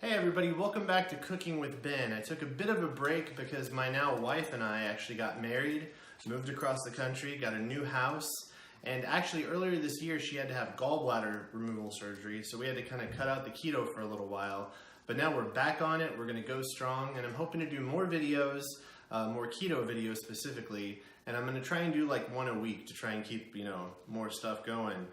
Hey everybody, welcome back to Cooking with Ben. I took a bit of a break because my now wife and I actually got married, moved across the country, got a new house, and actually earlier this year she had to have gallbladder removal surgery, so we had to kind of cut out the keto for a little while. But now we're back on it, we're going to go strong, and I'm hoping to do more videos, more keto videos specifically, and I'm going to try and do like one a week to try and keep, more stuff going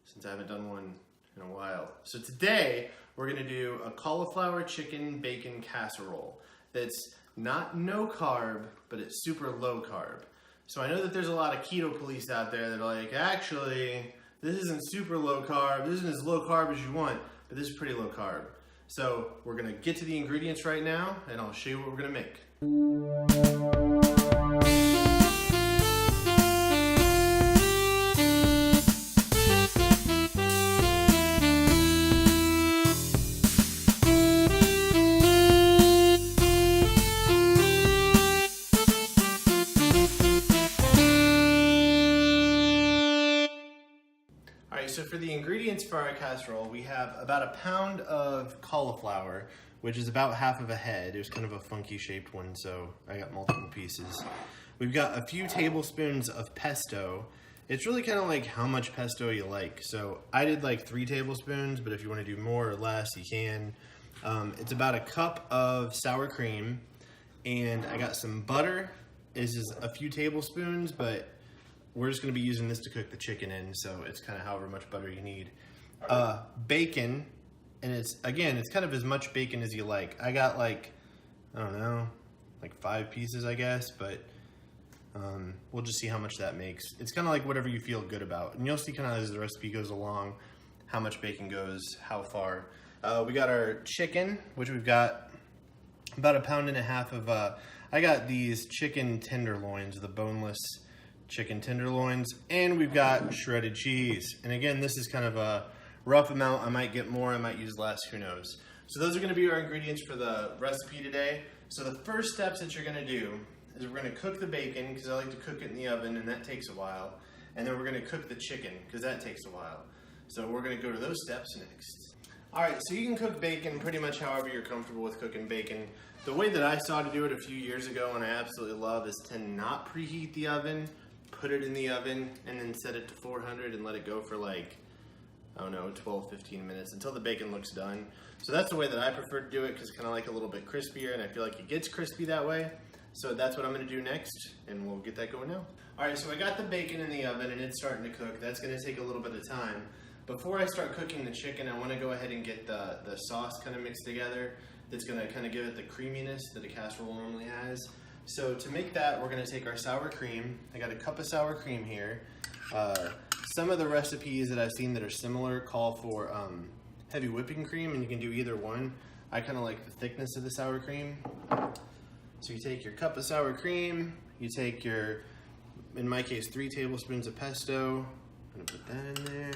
since I haven't done one in a while. So today, we're gonna do a cauliflower chicken bacon casserole that's not no carb, but it's super low carb. So I know that there's a lot of keto police out there that are like, actually, this isn't super low carb, this isn't as low carb as you want, but this is pretty low carb. So we're gonna get to the ingredients right now, and I'll show you what we're gonna make. So for the ingredients for our casserole, we have about a pound of cauliflower, which is about half of a head. It was kind of a funky shaped one, so I got multiple pieces. We've got a few tablespoons of pesto. It's really kind of like how much pesto you like. So I did like 3 tablespoons, but if you want to do more or less, you can. It's about a cup of sour cream, and I got some butter. This is a few tablespoons, but we're just going to be using this to cook the chicken in, so it's kind of however much butter you need. Bacon, and it's kind of as much bacon as you like. I got like 5 pieces, I guess, but we'll just see how much that makes. It's kind of like whatever you feel good about, and you'll see kind of as the recipe goes along how much bacon goes, how far. We got our chicken, which we've got about 1.5 pounds of, I got these chicken tenderloins, the boneless chicken tenderloins, and we've got shredded cheese. And again, this is kind of a rough amount. I might get more, I might use less, who knows. So those are going to be our ingredients for the recipe today. So the first steps that you're going to do is we're going to cook the bacon, because I like to cook it in the oven, and that takes a while. And then we're going to cook the chicken, because that takes a while. So we're going to go to those steps next. Alright, so you can cook bacon pretty much however you're comfortable with cooking bacon. The way that I saw to do it a few years ago, and I absolutely love, is to not preheat the oven, put it in the oven, and then set it to 400 and let it go for 12-15 minutes until the bacon looks done. So that's the way that I prefer to do it, because it's kind of like a little bit crispier, and I feel like it gets crispy that way. So that's what I'm going to do next, and we'll get that going now. Alright, so I got the bacon in the oven and it's starting to cook. That's going to take a little bit of time. Before I start cooking the chicken, I want to go ahead and get the sauce kind of mixed together. That's going to kind of give it the creaminess that a casserole normally has. So to make that, we're going to take our sour cream. I got a cup of sour cream here. Some of the recipes that I've seen that are similar call for heavy whipping cream, and you can do either one. I kind of like the thickness of the sour cream. So you take your cup of sour cream, you take your, in my case, 3 tablespoons of pesto. I'm going to put that in there.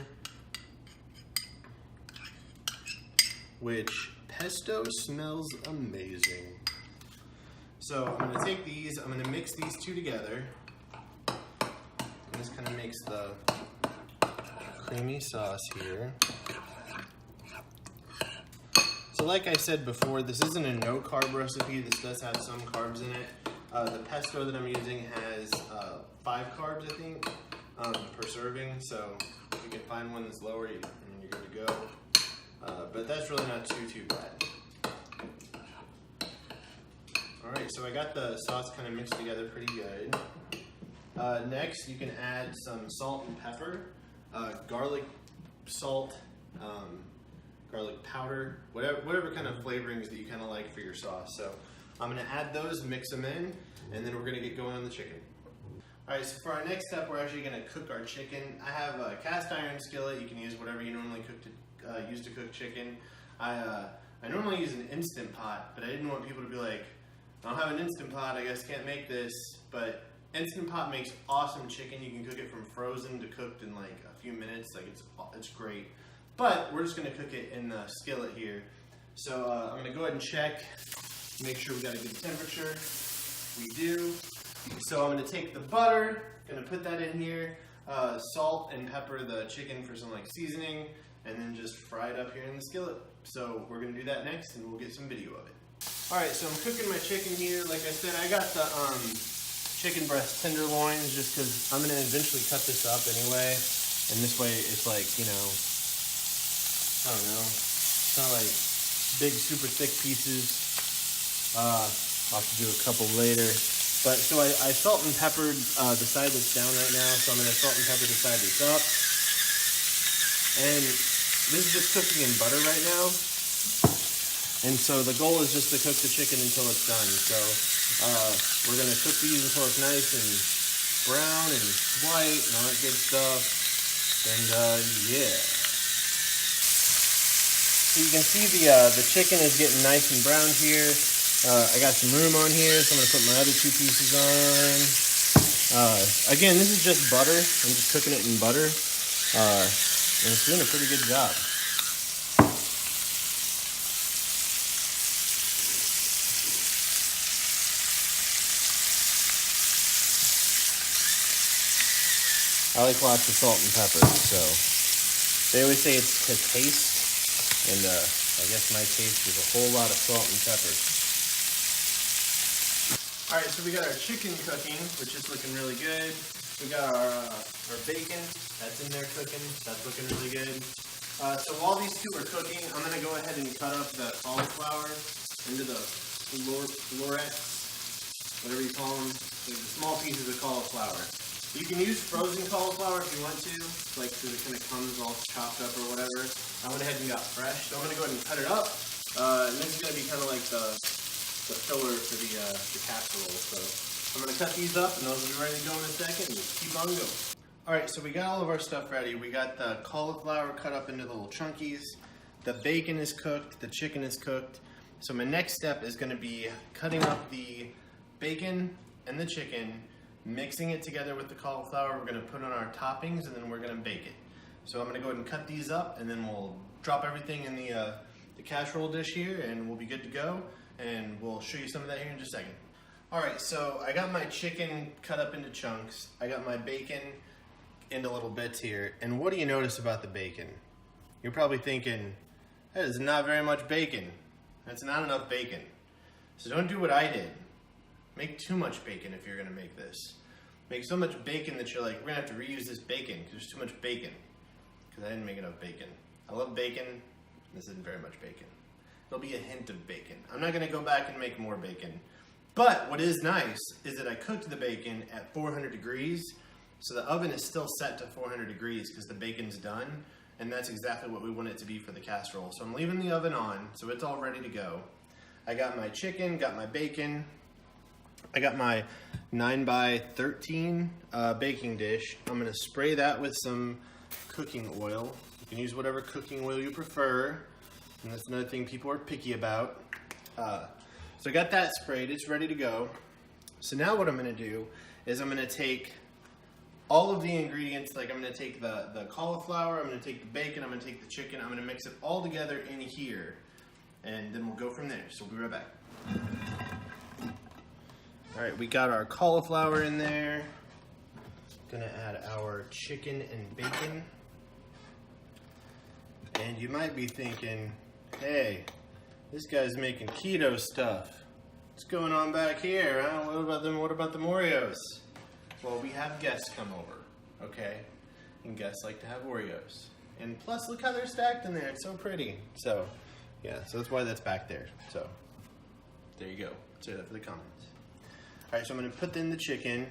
Which, pesto smells amazing. So I'm going to take these, I'm going to mix these two together. And this kind of makes the creamy sauce here. So like I said before, this isn't a no carb recipe. This does have some carbs in it. The pesto that I'm using has 5 carbs, I think, per serving. So if you can find one that's lower, you're good to go. But that's really not too bad. Alright, so I got the sauce kind of mixed together pretty good. Next, you can add some salt and pepper, garlic salt, garlic powder, whatever kind of flavorings that you kind of like for your sauce. So I'm going to add those, mix them in, and then we're going to get going on the chicken. Alright, so for our next step, we're actually going to cook our chicken. I have a cast iron skillet. You can use whatever you normally use to cook chicken. I normally use an Instant Pot, but I didn't want people to be like, I don't have an Instant Pot, I guess can't make this, but Instant Pot makes awesome chicken. You can cook it from frozen to cooked in like a few minutes. Like it's great. But we're just going to cook it in the skillet here. So I'm going to go ahead and check, make sure we got a good temperature. We do. So I'm going to take the butter, going to put that in here, salt and pepper the chicken for some like seasoning, and then just fry it up here in the skillet. So we're gonna do that next, and we'll get some video of it. All right, so I'm cooking my chicken here. Like I said, I got the chicken breast tenderloins just because I'm gonna eventually cut this up anyway, and this way it's like, you know, I don't know, it's not like big super thick pieces. I'll have to do a couple later. But so I salt and peppered the side that's down right now, so I'm gonna salt and pepper the side that's up. And this is just cooking in butter right now. And so the goal is just to cook the chicken until it's done. So we're gonna cook these until it's nice and brown and white and all that good stuff. And yeah. So you can see the chicken is getting nice and brown here. I got some room on here, so I'm gonna put my other two pieces on. Again, this is just butter. I'm just cooking it in butter. And it's doing a pretty good job. I like lots of salt and pepper, so they always say it's to taste, and I guess my taste is a whole lot of salt and pepper. All right, so we got our chicken cooking, which is looking really good. We got our bacon, that's in there cooking, that's looking really good. So while these two are cooking, I'm gonna go ahead and cut up the cauliflower into the florets, whatever you call them, the small pieces of cauliflower. You can use frozen cauliflower if you want to, like so it kind of comes all chopped up or whatever. I went ahead and got fresh, so I'm gonna go ahead and cut it up. And this is gonna be kind of like the filler for the casserole. So I'm gonna cut these up, and those will be ready to go in a second. And keep on going. All right, so we got all of our stuff ready. We got the cauliflower cut up into the little chunkies. The bacon is cooked. The chicken is cooked. So my next step is gonna be cutting up the bacon and the chicken, mixing it together with the cauliflower. We're gonna put on our toppings, and then we're gonna bake it. So I'm gonna go ahead and cut these up, and then we'll drop everything in the casserole dish here, and we'll be good to go. And we'll show you some of that here in just a second. All right, so I got my chicken cut up into chunks. I got my bacon into little bits here. And what do you notice about the bacon? You're probably thinking, that is not very much bacon. That's not enough bacon. So don't do what I did. Make too much bacon if you're gonna make this. Make so much bacon that you're like, we're gonna have to reuse this bacon because there's too much bacon. Because I didn't make enough bacon. I love bacon. This isn't very much bacon. There'll be a hint of bacon. I'm not gonna go back and make more bacon. But what is nice is that I cooked the bacon at 400 degrees. So the oven is still set to 400 degrees because the bacon's done. And that's exactly what we want it to be for the casserole. So I'm leaving the oven on, so it's all ready to go. I got my chicken, got my bacon. I got my 9x13 baking dish. I'm gonna spray that with some cooking oil. You can use whatever cooking oil you prefer. And that's another thing people are picky about. So I got that sprayed, it's ready to go. So now what I'm gonna do is I'm gonna take all of the ingredients, like I'm gonna take the cauliflower, I'm gonna take the bacon, I'm gonna take the chicken, I'm gonna mix it all together in here. And then we'll go from there, so we'll be right back. All right, we got our cauliflower in there. Gonna add our chicken and bacon. And you might be thinking, hey, this guy's making keto stuff. What's going on back here? Huh? What about the Oreos? Well, we have guests come over, okay? And guests like to have Oreos. And plus, look how they're stacked in there. It's so pretty. So, yeah, so that's why that's back there. So, there you go. Say that for the comments. All right, so I'm gonna put in the chicken.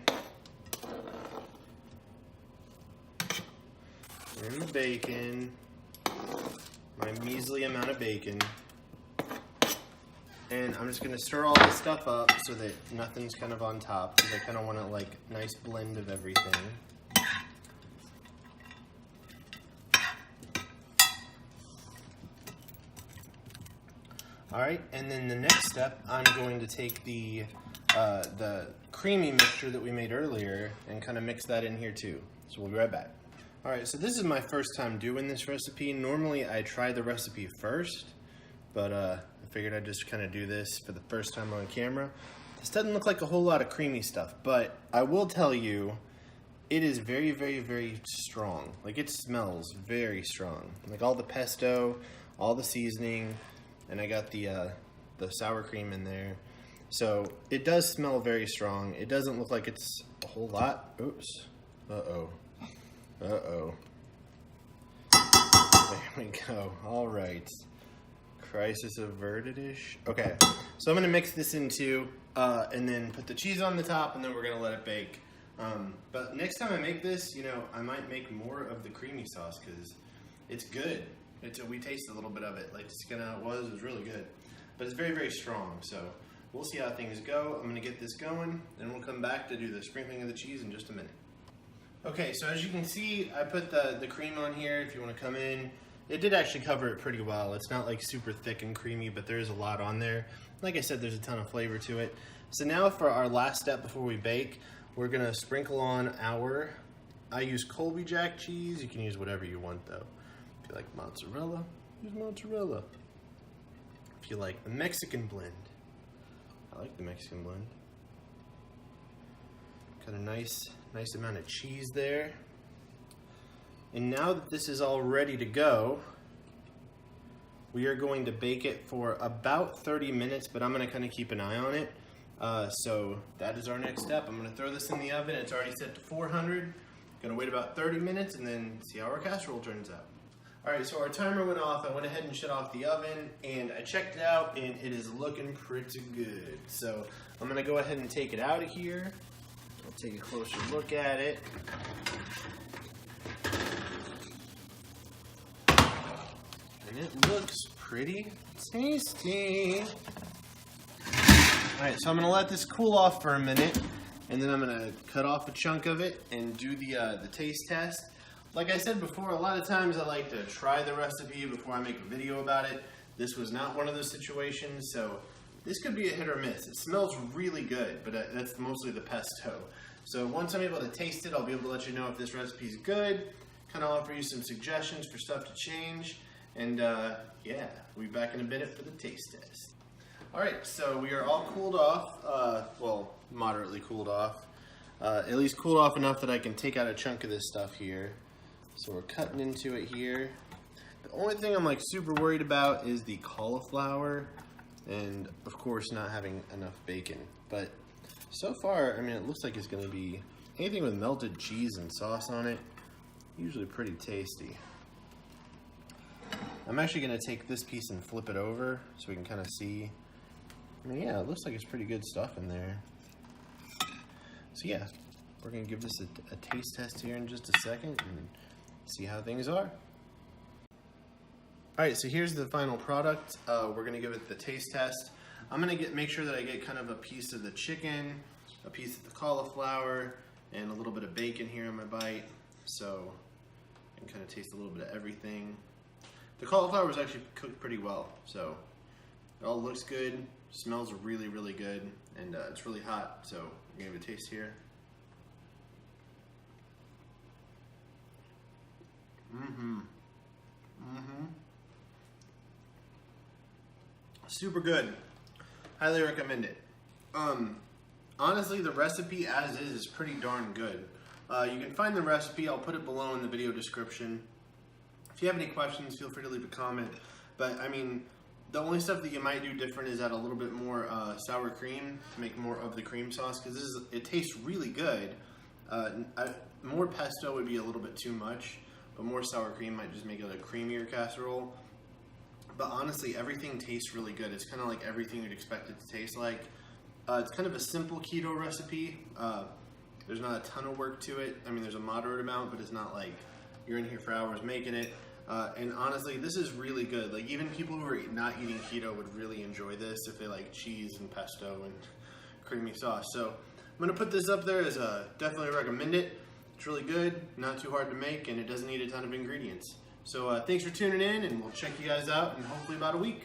And the bacon. My measly amount of bacon. And I'm just gonna stir all this stuff up so that nothing's kind of on top, because I kind of want a like nice blend of everything. All right, and then the next step, I'm going to take the creamy mixture that we made earlier and kind of mix that in here too. So we'll be right back. All right, so this is my first time doing this recipe. Normally I try the recipe first, but I figured I'd just kind of do this for the first time on camera. This doesn't look like a whole lot of creamy stuff, but I will tell you, it is very, very, very strong. Like, it smells very strong. Like all the pesto, all the seasoning, and I got the sour cream in there. So it does smell very strong. It doesn't look like it's a whole lot. Oops. Uh-oh. Uh-oh. There we go. All right. Crisis averted-ish. Okay. So I'm going to mix this into, and then put the cheese on the top, and then we're going to let it bake. But next time I make this, you know, I might make more of the creamy sauce because it's good. We tasted a little bit of it. Like, just kind of how it was really good. But it's very, very strong. So we'll see how things go. I'm going to get this going, and we'll come back to do the sprinkling of the cheese in just a minute. Okay, so as you can see, I put the cream on here if you want to come in. It did actually cover it pretty well. It's not like super thick and creamy, but there is a lot on there. Like I said, there's a ton of flavor to it. So now for our last step before we bake, we're going to sprinkle on I use Colby Jack cheese. You can use whatever you want though. If you like mozzarella, use mozzarella. If you like the Mexican blend, I like the Mexican blend. Got a nice amount of cheese there. And now that this is all ready to go, we are going to bake it for about 30 minutes, but I'm going to kind of keep an eye on it. So that is our next step. I'm going to throw this in the oven. It's already set to 400. Going to wait about 30 minutes and then see how our casserole turns out. Alright, so our timer went off. I went ahead and shut off the oven, and I checked it out, and it is looking pretty good. So I'm going to go ahead and take it out of here. I'll take a closer look at it. And it looks pretty tasty. Alright, so I'm going to let this cool off for a minute, and then I'm going to cut off a chunk of it and do the taste test. Like I said before, a lot of times I like to try the recipe before I make a video about it. This was not one of those situations, so this could be a hit or miss. It smells really good, but that's mostly the pesto. So once I'm able to taste it, I'll be able to let you know if this recipe is good, kind of offer you some suggestions for stuff to change, and yeah, we'll be back in a minute for the taste test. Alright, so we are all cooled off, well, moderately cooled off. At least cooled off enough that I can take out a chunk of this stuff here. So we're cutting into it here. The only thing I'm like super worried about is the cauliflower, and of course not having enough bacon. But so far, I mean, it looks like it's gonna be anything with melted cheese and sauce on it, usually pretty tasty. I'm actually gonna take this piece and flip it over so we can kind of see. I mean, yeah, it looks like it's pretty good stuff in there. So yeah, we're gonna give this a taste test here in just a second and see how things are. Alright, so here's the final product. We're gonna give it the taste test. I'm gonna make sure that I get kind of a piece of the chicken, a piece of the cauliflower, and a little bit of bacon here in my bite. So I can kind of taste a little bit of everything. The cauliflower was actually cooked pretty well, so it all looks good, smells really, really good, and it's really hot, so I'm gonna give it a taste here. Super good. Highly recommend it. Honestly, the recipe as is pretty darn good. You can find the recipe. I'll put it below in the video description. If you have any questions, feel free to leave a comment. But I mean, the only stuff that you might do different is add a little bit more sour cream to make more of the cream sauce, because it tastes really good. More pesto would be a little bit too much, but more sour cream might just make it a creamier casserole. But honestly, everything tastes really good. It's kind of like everything you'd expect it to taste like. It's kind of a simple keto recipe. There's not a ton of work to it. I mean, there's a moderate amount, but it's not like you're in here for hours making it. And honestly, this is really good. Like, even people who are not eating keto would really enjoy this if they like cheese and pesto and creamy sauce. So I'm gonna put this up there as definitely recommend it. It's really good, not too hard to make, and it doesn't need a ton of ingredients. So thanks for tuning in, and we'll check you guys out in hopefully about a week.